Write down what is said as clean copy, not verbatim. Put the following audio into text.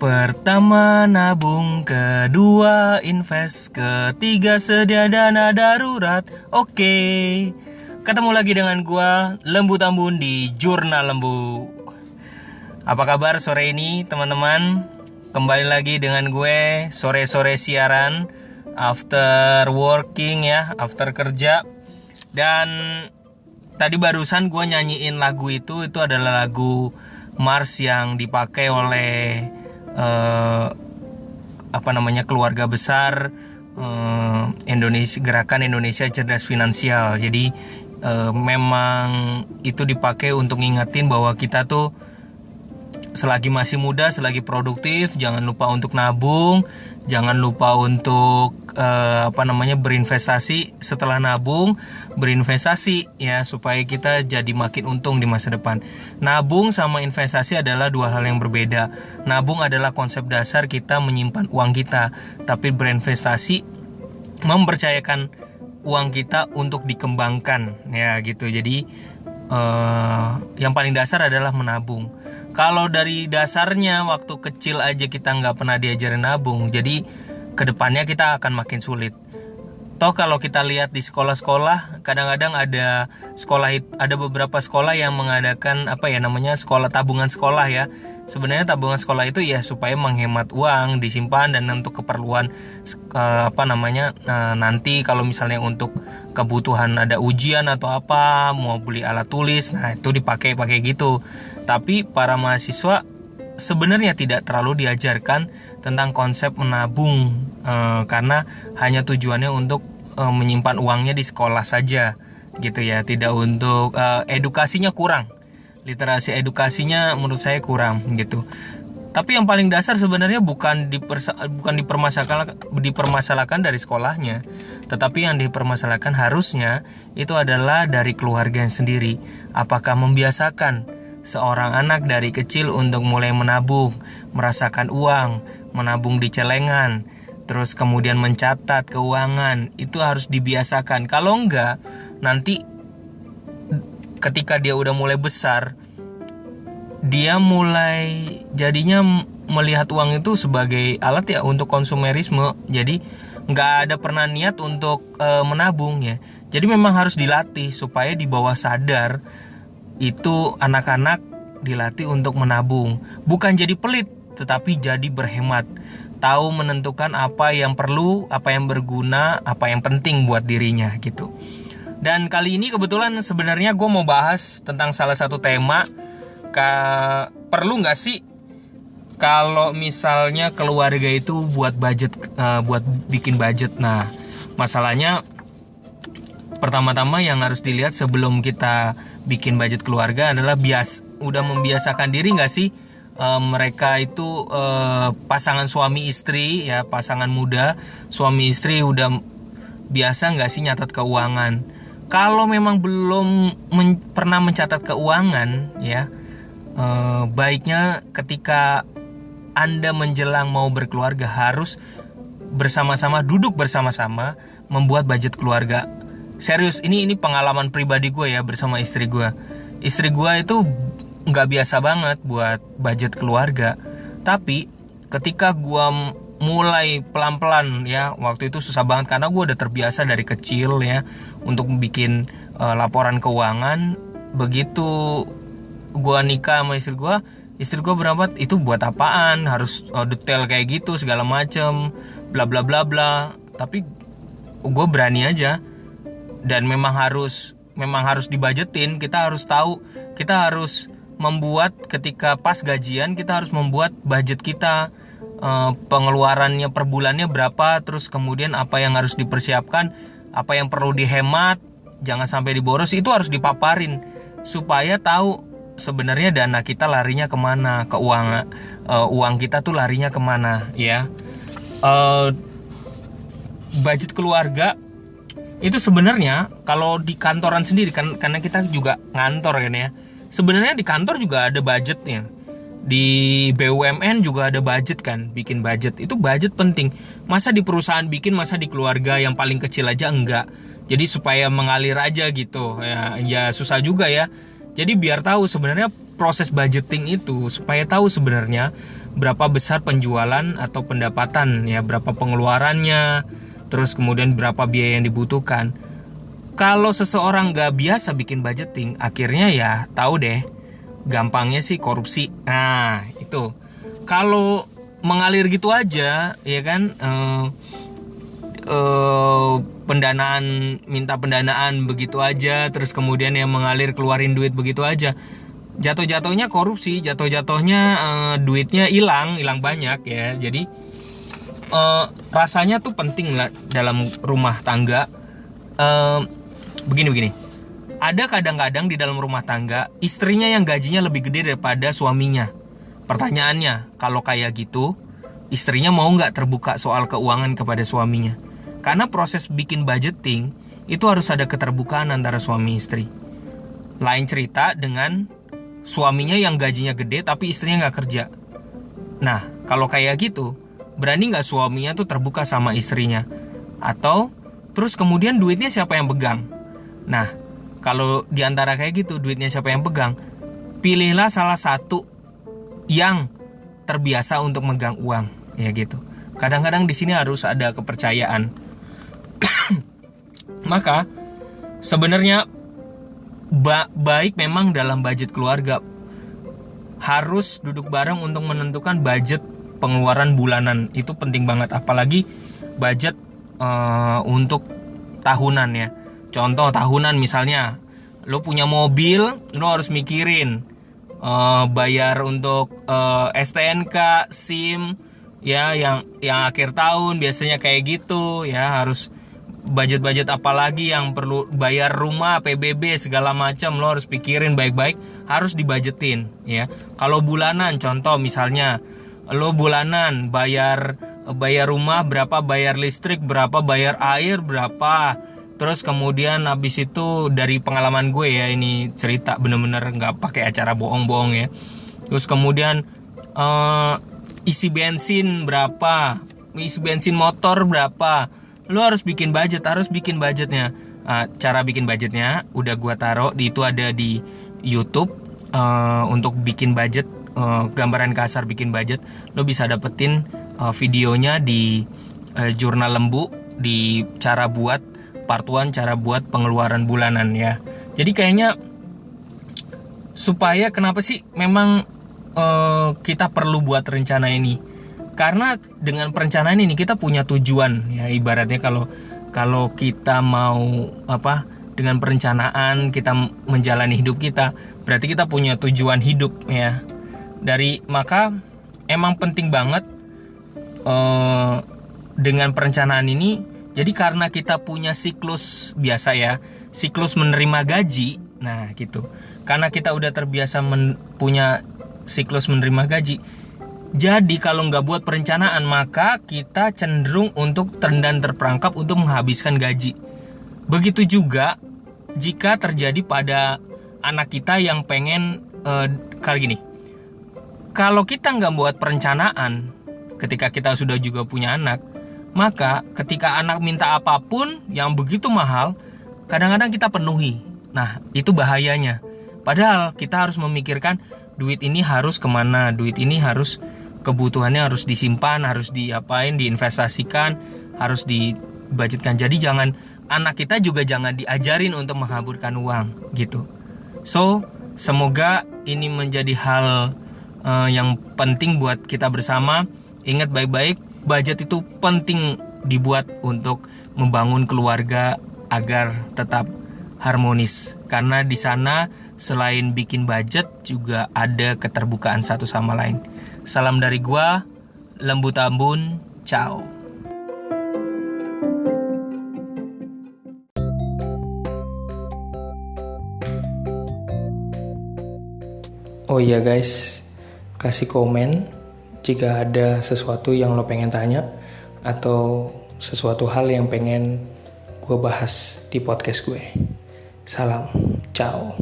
Pertama nabung, kedua invest, ketiga sedia dana darurat. Oke, ketemu lagi dengan gua Lembu Tambun di Jurnal Lembu. Apa kabar sore ini teman-teman? Kembali lagi dengan gue sore-sore siaran after working ya, after kerja. Dan tadi barusan gue nyanyiin lagu itu adalah lagu Mars yang dipakai oleh keluarga besar Gerakan Indonesia Cerdas Finansial. Jadi memang itu dipakai untuk ngingetin bahwa kita tuh selagi masih muda, selagi produktif, jangan lupa untuk nabung, jangan lupa untuk berinvestasi. Setelah nabung, berinvestasi ya, supaya kita jadi makin untung di masa depan. Nabung sama investasi adalah dua hal yang berbeda. Nabung adalah konsep dasar kita menyimpan uang kita, tapi berinvestasi mempercayakan uang kita untuk dikembangkan ya gitu. Jadi yang paling dasar adalah menabung. Kalau dari dasarnya waktu kecil aja kita nggak pernah diajarin nabung, jadi kedepannya kita akan makin sulit. Toh kalau kita lihat di sekolah-sekolah, kadang-kadang ada beberapa sekolah yang mengadakan sekolah tabungan sekolah ya. Sebenarnya tabungan sekolah itu ya supaya menghemat uang, disimpan dan untuk keperluan nanti kalau misalnya untuk kebutuhan ada ujian atau apa, mau beli alat tulis, nah itu dipakai gitu. Tapi para mahasiswa sebenarnya tidak terlalu diajarkan tentang konsep menabung karena hanya tujuannya untuk menyimpan uangnya di sekolah saja gitu ya, tidak untuk edukasinya kurang, literasi edukasinya menurut saya kurang gitu. Tapi yang paling dasar sebenarnya bukan dipermasalahkan dari sekolahnya, tetapi yang dipermasalahkan harusnya itu adalah dari keluarga sendiri. Apakah membiasakan seorang anak dari kecil untuk mulai menabung, merasakan uang, menabung di celengan, terus kemudian mencatat keuangan, itu harus dibiasakan. Kalau enggak, nanti ketika dia udah mulai besar, dia mulai jadinya melihat uang itu sebagai alat ya untuk konsumerisme. Jadi nggak ada pernah niat untuk menabung ya. Jadi memang harus dilatih supaya di bawah sadar itu anak-anak dilatih untuk menabung. Bukan jadi pelit, tetapi jadi berhemat. Tahu menentukan apa yang perlu, apa yang berguna, apa yang penting buat dirinya gitu. Dan kali ini kebetulan sebenarnya gue mau bahas tentang salah satu tema. Perlu nggak sih kalau misalnya keluarga itu buat bikin budget? Nah, masalahnya pertama-tama yang harus dilihat sebelum kita bikin budget keluarga adalah udah membiasakan diri nggak sih mereka itu pasangan suami istri ya, pasangan muda suami istri udah biasa nggak sih nyatat keuangan? Kalau memang belum pernah mencatat keuangan ya, baiknya ketika Anda menjelang mau berkeluarga harus duduk bersama-sama membuat budget keluarga. Serius, ini pengalaman pribadi gue ya bersama istri gue. Istri gue itu nggak biasa banget buat budget keluarga. Tapi ketika gue mulai pelan-pelan ya, waktu itu susah banget karena gue udah terbiasa dari kecil ya untuk bikin laporan keuangan. Begitu gue nikah sama istri gue berapa itu buat apaan? Harus detail kayak gitu segala macem, bla bla bla bla. Tapi gue berani aja. Dan memang harus dibajetin. Kita harus tahu, kita harus membuat ketika pas gajian kita harus membuat budget kita, pengeluarannya per bulannya berapa, terus kemudian apa yang harus dipersiapkan, apa yang perlu dihemat, jangan sampai diboros. Itu harus dipaparin supaya tahu sebenarnya dana kita larinya kemana, keuangan uang kita tuh larinya kemana ya. Budget keluarga itu sebenarnya kalau di kantoran sendiri kan, karena kita juga ngantor kan ya, sebenarnya di kantor juga ada budgetnya, di BUMN juga ada budget kan, bikin budget itu budget penting. Masa di perusahaan bikin, masa di keluarga yang paling kecil aja enggak? Jadi supaya mengalir aja gitu. Ya susah juga ya. Jadi biar tahu sebenarnya proses budgeting itu, supaya tahu sebenarnya berapa besar penjualan atau pendapatan ya, berapa pengeluarannya, terus kemudian berapa biaya yang dibutuhkan. Kalau seseorang gak biasa bikin budgeting, akhirnya ya tahu deh, gampangnya sih korupsi. Nah itu kalau mengalir gitu aja ya kan, pendanaan, minta pendanaan begitu aja, terus kemudian yang mengalir keluarin duit begitu aja, jatuh-jatuhnya korupsi, jatuh-jatuhnya duitnya hilang banyak ya. Jadi rasanya tuh penting lah dalam rumah tangga. Begini, ada kadang-kadang di dalam rumah tangga istrinya yang gajinya lebih gede daripada suaminya. Pertanyaannya, kalau kayak gitu, istrinya mau nggak terbuka soal keuangan kepada suaminya? Karena proses bikin budgeting itu harus ada keterbukaan antara suami istri. Lain cerita dengan suaminya yang gajinya gede tapi istrinya nggak kerja. Nah, kalau kayak gitu, berani nggak suaminya tuh terbuka sama istrinya? Atau terus kemudian duitnya siapa yang pegang? Nah, kalau diantara kayak gitu, duitnya siapa yang pegang? Pilihlah salah satu yang terbiasa untuk megang uang, ya gitu. Kadang-kadang di sini harus ada kepercayaan. Maka sebenarnya baik memang dalam budget keluarga harus duduk bareng untuk menentukan budget pengeluaran bulanan. Itu penting banget, apalagi budget untuk tahunan ya. Contoh tahunan misalnya, lo punya mobil, lo harus mikirin bayar untuk STNK, SIM ya, yang akhir tahun biasanya kayak gitu ya. Harus budget apa lagi yang perlu bayar, rumah, PBB segala macam, lo harus pikirin baik-baik, harus dibudgetin ya. Kalau bulanan, contoh misalnya lo bulanan bayar rumah berapa, bayar listrik berapa, bayar air berapa. Terus kemudian habis itu, dari pengalaman gue ya, ini cerita bener-bener gak pakai acara bohong-bohong ya. Terus kemudian isi bensin berapa, isi bensin motor berapa. Lo harus bikin budgetnya. Cara bikin budgetnya udah gue taruh itu ada di YouTube. Untuk bikin budget, gambaran kasar bikin budget, lo bisa dapetin videonya di Jurnal Lembu, di cara buat part 1, cara buat pengeluaran bulanan ya. Jadi kayaknya supaya kenapa sih memang kita perlu buat rencana ini? Karena dengan perencanaan ini kita punya tujuan ya. Ibaratnya kalau kita mau dengan perencanaan kita menjalani hidup kita, berarti kita punya tujuan hidup ya. Maka emang penting banget dengan perencanaan ini. Jadi karena kita punya siklus biasa ya, siklus menerima gaji, nah gitu. Karena kita udah terbiasa punya siklus menerima gaji, jadi kalau nggak buat perencanaan, maka kita cenderung untuk dan terperangkap untuk menghabiskan gaji. Begitu juga jika terjadi pada anak kita yang pengen kayak gini. Kalau kita nggak buat perencanaan, ketika kita sudah juga punya anak, maka ketika anak minta apapun yang begitu mahal, kadang-kadang kita penuhi. Nah, itu bahayanya. Padahal kita harus memikirkan duit ini harus kemana, duit ini harus kebutuhannya harus disimpan, harus diapain, diinvestasikan, harus dibudgetkan. Jadi anak kita juga jangan diajarin untuk menghaburkan uang gitu. So, semoga ini menjadi hal yang penting buat kita bersama. Ingat baik-baik, budget itu penting dibuat untuk membangun keluarga agar tetap harmonis. Karena di sana selain bikin budget juga ada keterbukaan satu sama lain. Salam dari gua, Lembu Tambun, ciao. Oh iya guys, kasih komen jika ada sesuatu yang lo pengen tanya atau sesuatu hal yang pengen gue bahas di podcast gue. Salam, ciao.